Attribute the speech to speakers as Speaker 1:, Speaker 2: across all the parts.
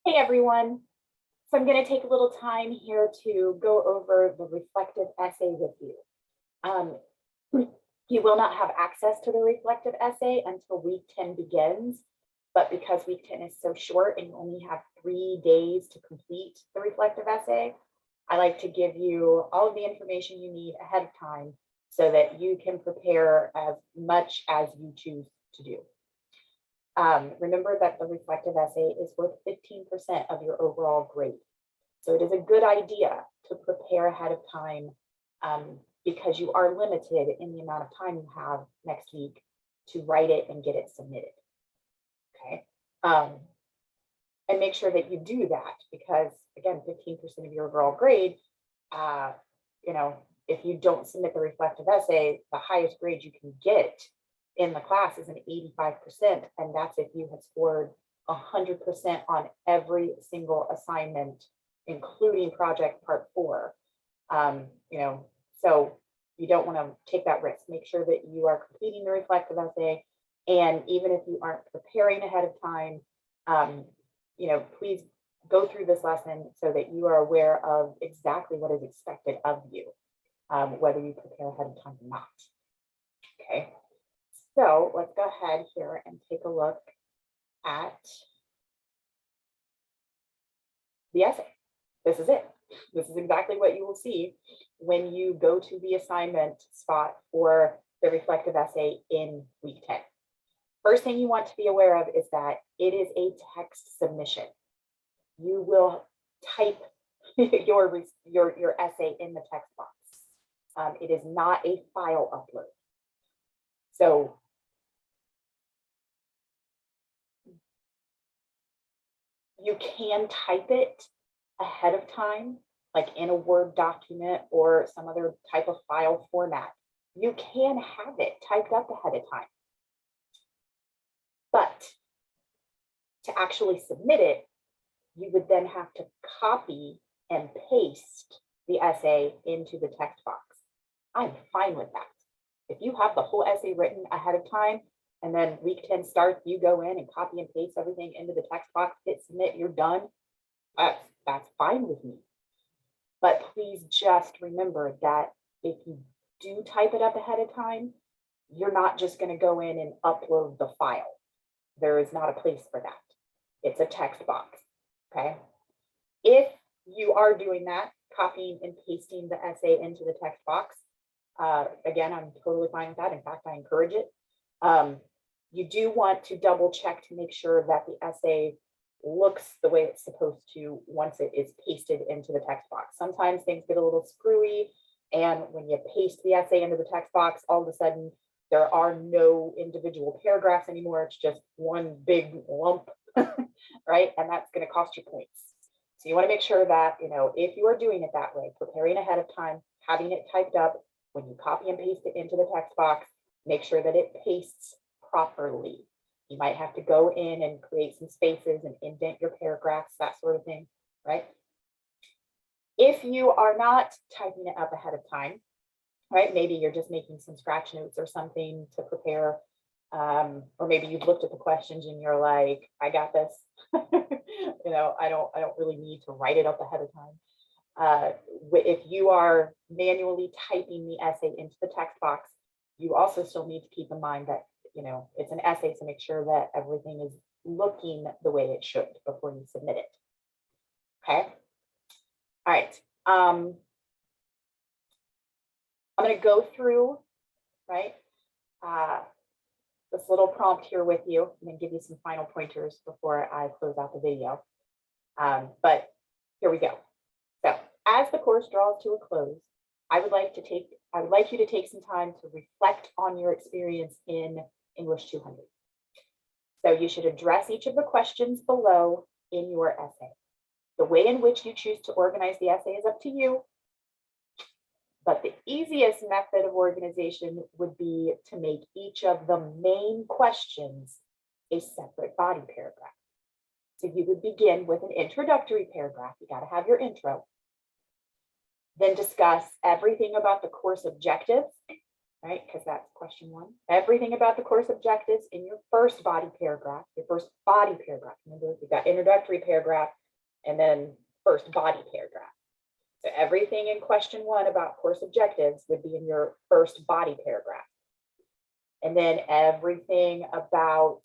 Speaker 1: Hey everyone. So I'm going to take a little time here to go over the reflective essay with you. You will not have access to the reflective essay until week 10 begins, but because week 10 is so short and you only have 3 days to complete the reflective essay, I like to give you all of the information you need ahead of time so that you can prepare as much as you choose to do. Remember that the reflective essay is worth 15% of your overall grade. So it is a good idea to prepare ahead of time because you are limited in the amount of time you have next week to write it and get it submitted. Okay. And make sure that you do that because, again, 15% of your overall grade, if you don't submit the reflective essay, the highest grade you can get in the class is an 85%, and that's if you have scored 100% on every single assignment, including project part 4. So you don't want to take that risk. Make sure that you are completing the reflective essay, and even if you aren't preparing ahead of time, please go through this lesson so that you are aware of exactly what is expected of you, whether you prepare ahead of time or not. Okay. So let's go ahead here and take a look at the essay. This is it. This is exactly what you will see when you go to the assignment spot for the reflective essay in week 10. First thing you want to be aware of is that it is a text submission. You will type your essay in the text box. It is not a file upload. So you can type it ahead of time, like in a Word document or some other type of file format. You can have it typed up ahead of time. But to actually submit it, you would then have to copy and paste the essay into the text box. I'm fine with that. If you have the whole essay written ahead of time, and then week 10 starts, you go in and copy and paste everything into the text box, hit submit, you're done. That's fine with me. But please just remember that if you do type it up ahead of time, you're not just going to go in and upload the file. There is not a place for that. It's a text box. Okay. If you are doing that, copying and pasting the essay into the text box, again, I'm totally fine with that. In fact, I encourage it. You do want to double check to make sure that the essay looks the way it's supposed to once it is pasted into the text box. Sometimes things get a little screwy, and when you paste the essay into the text box, all of a sudden there are no individual paragraphs anymore. It's just one big lump, right? And that's going to cost you points. So you want to make sure that, if you are doing it that way, preparing ahead of time, having it typed up, when you copy and paste it into the text box, make sure that it pastes properly. You might have to go in and create some spaces and indent your paragraphs, that sort of thing, right? If you are not typing it up ahead of time, right, maybe you're just making some scratch notes or something to prepare, or maybe you've looked at the questions and you're like, I got this. I don't really need to write it up ahead of time. If you are manually typing the essay into the text box, you also still need to keep in mind that, it's an essay, so make sure that everything is looking the way it should before you submit it. Okay. All right. I'm going to go through, right, this little prompt here with you and then give you some final pointers before I close out the video. But here we go. So as the course draws to a close, I would like you to take some time to reflect on your experience in English 200. So you should address each of the questions below in your essay. The way in which you choose to organize the essay is up to you, but the easiest method of organization would be to make each of the main questions a separate body paragraph. So you would begin with an introductory paragraph. You got to have your intro. Then discuss everything about the course objectives right? Because that's question 1. Everything about the course objectives in your first body paragraph, Remember, we got introductory paragraph and then first body paragraph. So everything in question 1 about course objectives would be in your first body paragraph. And then everything about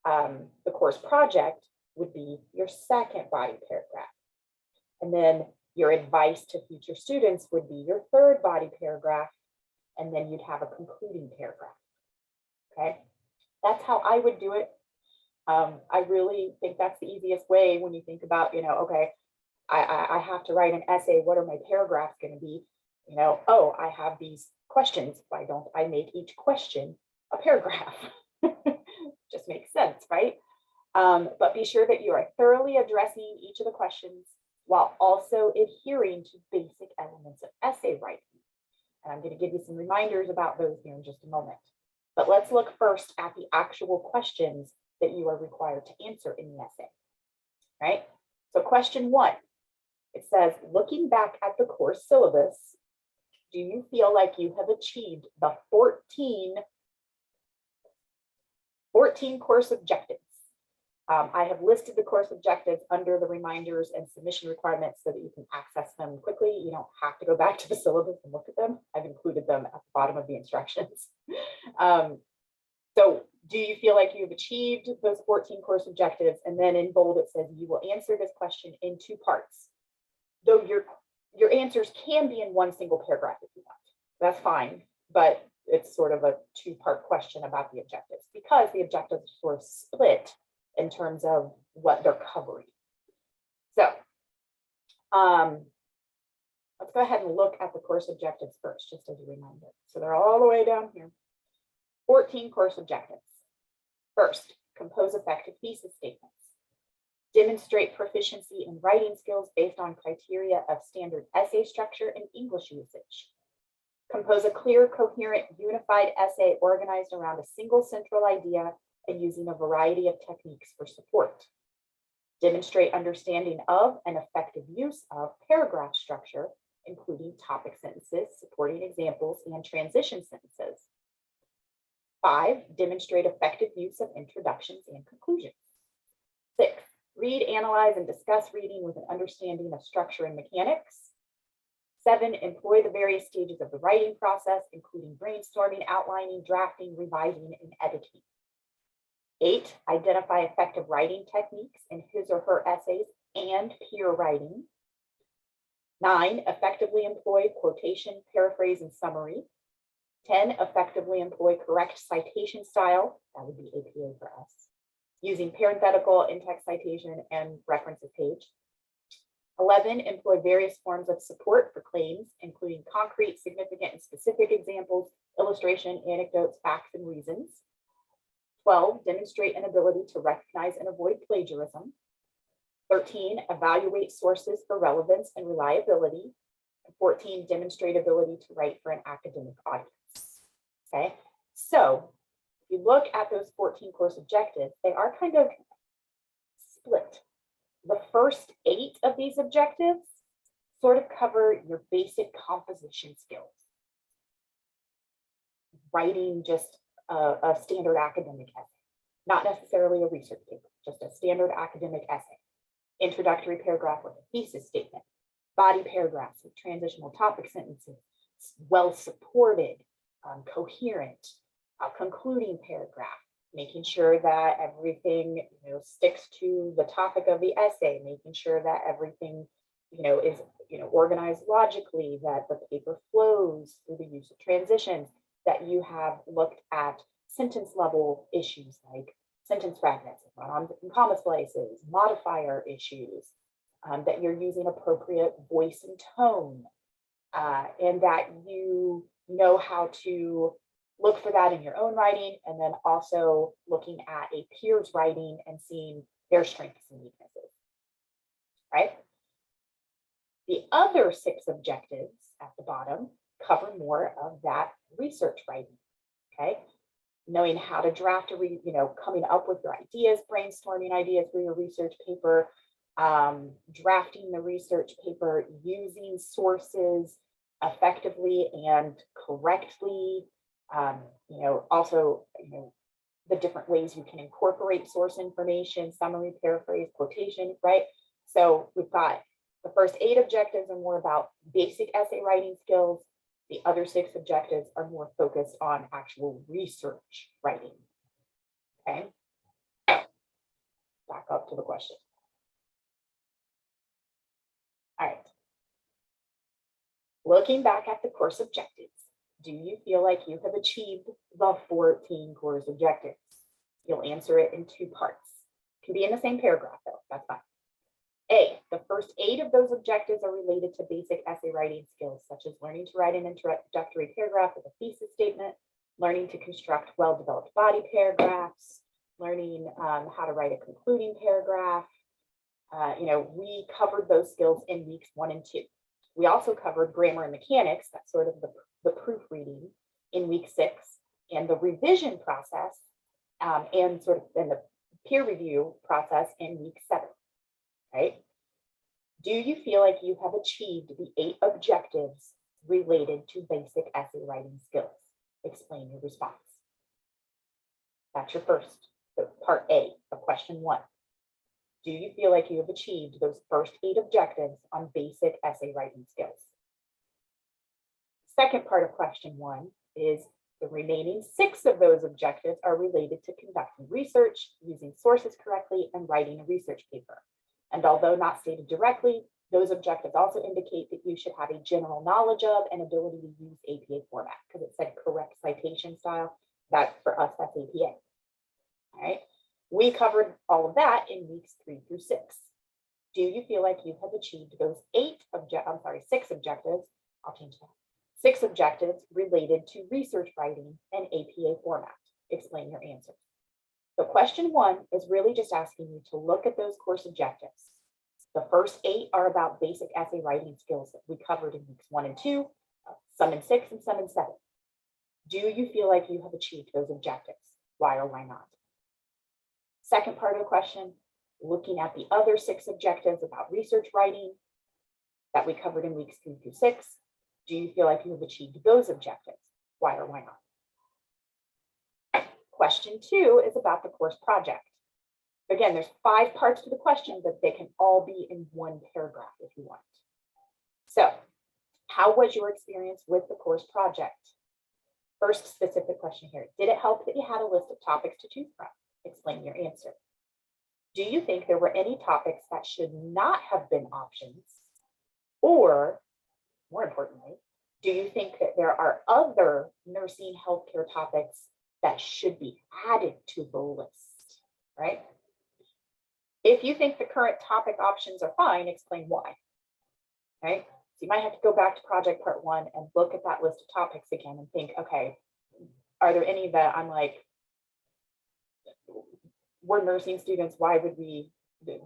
Speaker 1: the course project would be your second body paragraph. And then your advice to future students would be your third body paragraph. And then you'd have a concluding paragraph. Okay, that's how I would do it. I really think that's the easiest way when you think about, okay, I have to write an essay. What are my paragraphs going to be? Oh, I have these questions. Why don't I make each question a paragraph? Just makes sense, right? But be sure that you are thoroughly addressing each of the questions while also adhering to basic elements of essay writing. And I'm going to give you some reminders about those here in just a moment. But let's look first at the actual questions that you are required to answer in the essay, right? So question 1, it says, looking back at the course syllabus, do you feel like you have achieved the 14 course objectives? I have listed the course objectives under the reminders and submission requirements so that you can access them quickly. You don't have to go back to the syllabus and look at them. I've included them at the bottom of the instructions. So do you feel like you've achieved those 14 course objectives? And then in bold, it says you will answer this question in 2 parts. Though your answers can be in one single paragraph if you want. That's fine, but it's sort of a 2-part question about the objectives because the objectives are sort of split in terms of what they're covering. So let's go ahead and look at the course objectives first, just as a reminder. So they're all the way down here. 14 course objectives. First, compose effective thesis statements. Demonstrate proficiency in writing skills based on criteria of standard essay structure and English usage. Compose a clear, coherent, unified essay organized around a single central idea and using a variety of techniques for support. Demonstrate understanding of and effective use of paragraph structure, including topic sentences, supporting examples, and transition sentences. 5, demonstrate effective use of introductions and conclusions. 6, read, analyze, and discuss reading with an understanding of structure and mechanics. 7, employ the various stages of the writing process, including brainstorming, outlining, drafting, revising, and editing. 8, identify effective writing techniques in his or her essays and peer writing. 9, effectively employ quotation, paraphrase, and summary. 10, effectively employ correct citation style. That would be APA for us. Using parenthetical, in-text citation, and references page. 11, employ various forms of support for claims, including concrete, significant, and specific examples, illustration, anecdotes, facts, and reasons. 12, demonstrate an ability to recognize and avoid plagiarism. 13, evaluate sources for relevance and reliability. And 14, demonstrate ability to write for an academic audience. Okay, so if you look at those 14 course objectives, they are kind of split. The first 8 of these objectives sort of cover your basic composition skills. Writing just a standard academic essay, not necessarily a research paper, just a standard academic essay. Introductory paragraph with a thesis statement, body paragraphs with transitional topic sentences, well supported, coherent, concluding paragraph, making sure that everything sticks to the topic of the essay, making sure that everything is organized logically, that the paper flows through the use of transitions, that you have looked at sentence level issues like sentence fragments, comma splices, modifier issues, that you're using appropriate voice and tone, and that you know how to look for that in your own writing, and then also looking at a peer's writing and seeing their strengths and weaknesses, right? The other 6 objectives at the bottom cover more of that research writing, okay? Knowing how to draft coming up with your ideas, brainstorming ideas for your research paper, drafting the research paper, using sources effectively and correctly, Also, the different ways you can incorporate source information, summary, paraphrase, quotation, right? So we've got the first 8 objectives are more about basic essay writing skills. The other 6 objectives are more focused on actual research writing. Okay. Back up to the question. All right. Looking back at the course objectives, do you feel like you have achieved the 14 course objectives? You'll answer it in 2 parts. It can be in the same paragraph though, that's fine. A, the first 8 of those objectives are related to basic essay writing skills, such as learning to write an introductory paragraph with a thesis statement, learning to construct well-developed body paragraphs, learning how to write a concluding paragraph. We covered those skills in weeks 1 and 2. We also covered grammar and mechanics, that's sort of the proofreading, in week 6, and the revision process and the peer review process in week 7. Right? Do you feel like you have achieved the 8 objectives related to basic essay writing skills? Explain your response. That's your first, part A of question 1. Do you feel like you have achieved those first 8 objectives on basic essay writing skills? Second part of question 1 is the remaining 6 of those objectives are related to conducting research, using sources correctly, and writing a research paper. And although not stated directly, those objectives also indicate that you should have a general knowledge of and ability to use APA format, because it said correct citation style. That for us, that's APA. All right. We covered all of that in weeks 3 through 6. Do you feel like you have achieved those 6 objectives? I'll change that. 6 objectives related to research writing and APA format. Explain your answer. So question 1 is really just asking you to look at those course objectives. The first 8 are about basic essay writing skills that we covered in weeks 1 and 2, some in 6 and some in 7. Do you feel like you have achieved those objectives? Why or why not? Second part of the question, looking at the other 6 objectives about research writing that we covered in weeks 3 through 6, do you feel like you have achieved those objectives? Why or why not? Question 2 is about the course project. Again, there's 5 parts to the question, but they can all be in 1 paragraph if you want. So, how was your experience with the course project? First specific question here. Did it help that you had a list of topics to choose from? Explain your answer. Do you think there were any topics that should not have been options? Or, more importantly, do you think that there are other nursing healthcare topics that should be added to the list, right? If you think the current topic options are fine, explain why, right? So you might have to go back to project part 1 and look at that list of topics again and think, okay, are there any that I'm like, we're nursing students, why would do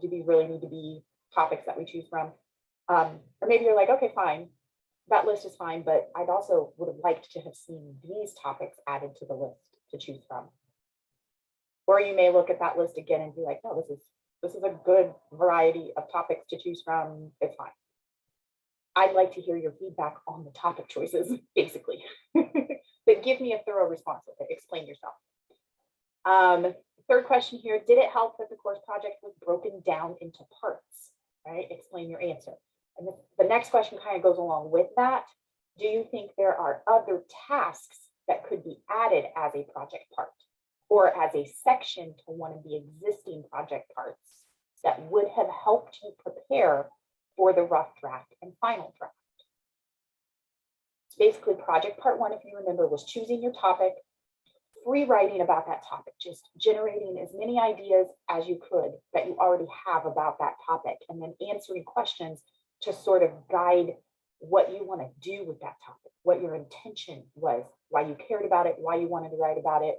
Speaker 1: we really need to be topics that we choose from? Or maybe you're like, okay, fine, that list is fine, but I'd also would have liked to have seen these topics added to the list to choose from. Or you may look at that list again and be like, no, this is a good variety of topics to choose from, it's fine. I'd like to hear your feedback on the topic choices, basically. But give me a thorough response with it, explain yourself. Third question here, did it help that the course project was broken down into parts, right? Explain your answer. And the next question kind of goes along with that. Do you think there are other tasks that could be added as a project part or as a section to one of the existing project parts that would have helped you prepare for the rough draft and final draft? So basically project part 1, if you remember, was choosing your topic, free writing about that topic, just generating as many ideas as you could that you already have about that topic, and then answering questions to sort of guide what you want to do with that topic, what your intention was, why you cared about it, why you wanted to write about it,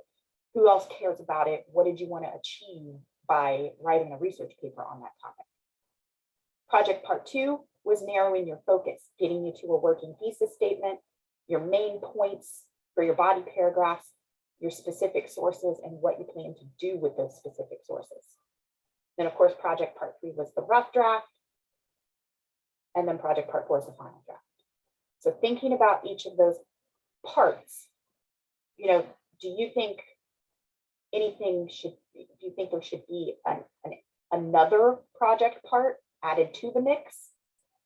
Speaker 1: who else cares about it, what did you want to achieve by writing a research paper on that topic. Project part 2 was narrowing your focus, getting you to a working thesis statement, your main points for your body paragraphs, your specific sources, and what you plan to do with those specific sources. Then of course, project part 3 was the rough draft, and then project part 4 is the final draft. So thinking about each of those parts, you know, do you think do you think there should be another project part added to the mix?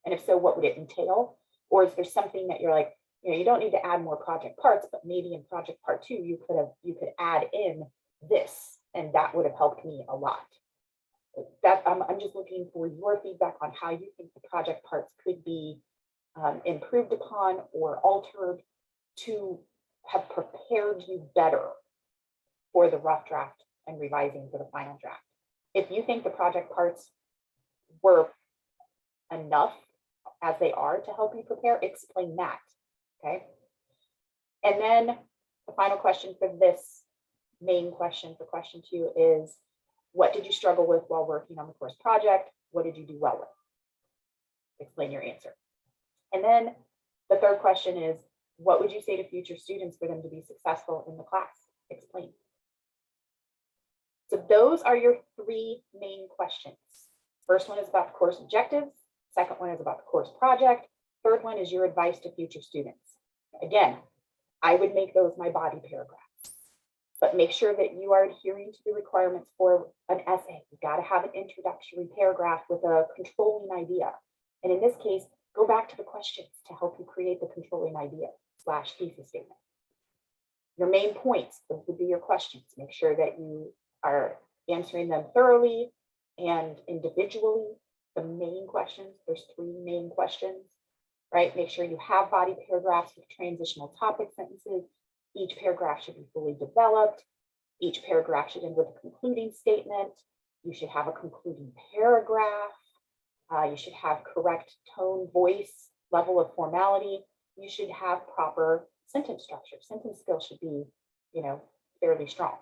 Speaker 1: And if so, what would it entail? Or is there something that you're like, you don't need to add more project parts, but maybe in project part 2, you could add in this, and that would have helped me a lot. That I'm just looking for your feedback on how you think the project parts could be improved upon or altered to have prepared you better for the rough draft and revising for the final draft. If you think the project parts were enough as they are to help you prepare, explain that, okay? And then the final question for this main question for question 2 is, what did you struggle with while working on the course project? What did you do well with? Explain your answer. And then the third question is, what would you say to future students for them to be successful in the class? Explain. So those are your 3 main questions. First one is about the course objectives. Second one is about the course project. Third one is your advice to future students. Again, I would make those my body paragraphs, but make sure that you are adhering to the requirements for an essay. You got to have an introductory paragraph with a controlling idea. And in this case, go back to the questions to help you create the controlling idea / thesis statement. Your main points, those would be your questions. Make sure that you are answering them thoroughly and individually. The main questions, there's 3 main questions, right? Make sure you have body paragraphs with transitional topic sentences. Each paragraph should be fully developed. Each paragraph should end with a concluding statement. You should have a concluding paragraph. You should have correct tone, voice, level of formality. You should have proper sentence structure. Sentence skills should be, fairly strong.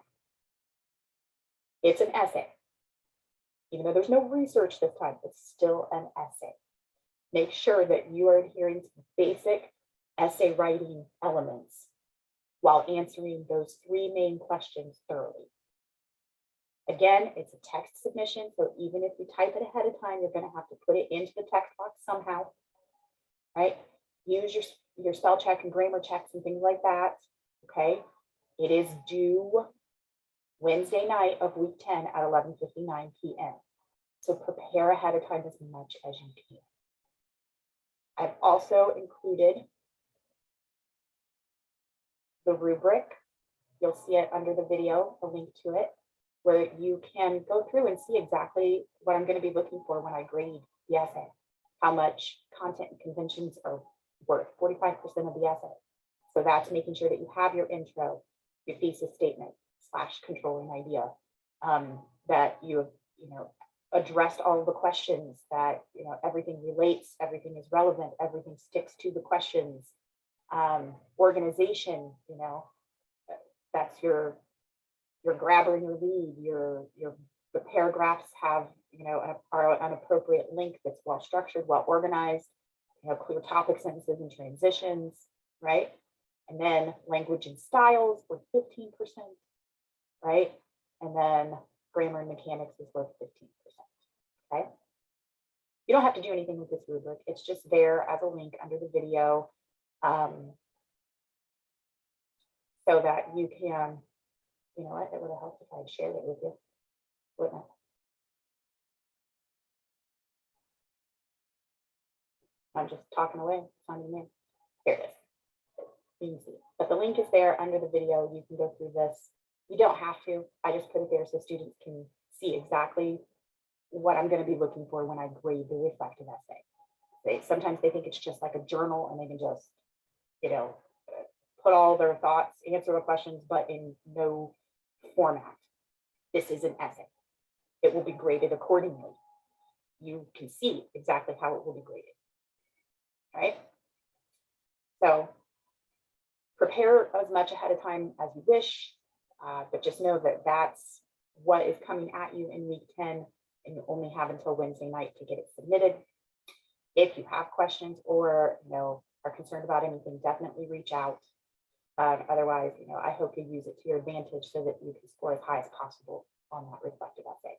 Speaker 1: It's an essay. Even though there's no research this time, it's still an essay. Make sure that you are adhering to the basic essay writing elements while answering those 3 main questions thoroughly. Again, it's a text submission, so even if you type it ahead of time, you're going to have to put it into the text box somehow, right? Use your spell check and grammar checks and things like that, okay? It is due Wednesday night of week 10 at 11:59 p.m. So prepare ahead of time as much as you can. I've also included the rubric. You'll see it under the video, a link to it, where you can go through and see exactly what I'm going to be looking for when I grade the essay, how much content and conventions are worth, 45% of the essay. So that's making sure that you have your intro, your thesis statement / controlling idea, that you have, addressed all of the questions, that, everything relates, everything is relevant, everything sticks to the questions. Organization, that's your grabber and your lead, the paragraphs have, are an appropriate link that's well structured, well organized, clear topic sentences and transitions, right? And then language and styles worth 15%, right? And then grammar and mechanics is worth 15%, okay? You don't have to do anything with this rubric. It's just there as a link under the video, so that you can, it would have helped if I had shared it with you, wouldn't it? I'm just talking away, it's not even in. Here it is. You can see it. But the link is there under the video. You can go through this. You don't have to. I just put it there so students can see exactly what I'm going to be looking for when I grade the reflective essay. Sometimes they think it's just like a journal and they can just, put all their thoughts, answer the questions, but in no format. This is an essay. It will be graded accordingly. You can see exactly how it will be graded. Right? So prepare as much ahead of time as you wish, but just know that that's what is coming at you in week 10, and you only have until Wednesday night to get it submitted. If you have questions or are concerned about anything, definitely reach out. Otherwise, I hope you use it to your advantage so that you can score as high as possible on that reflective essay.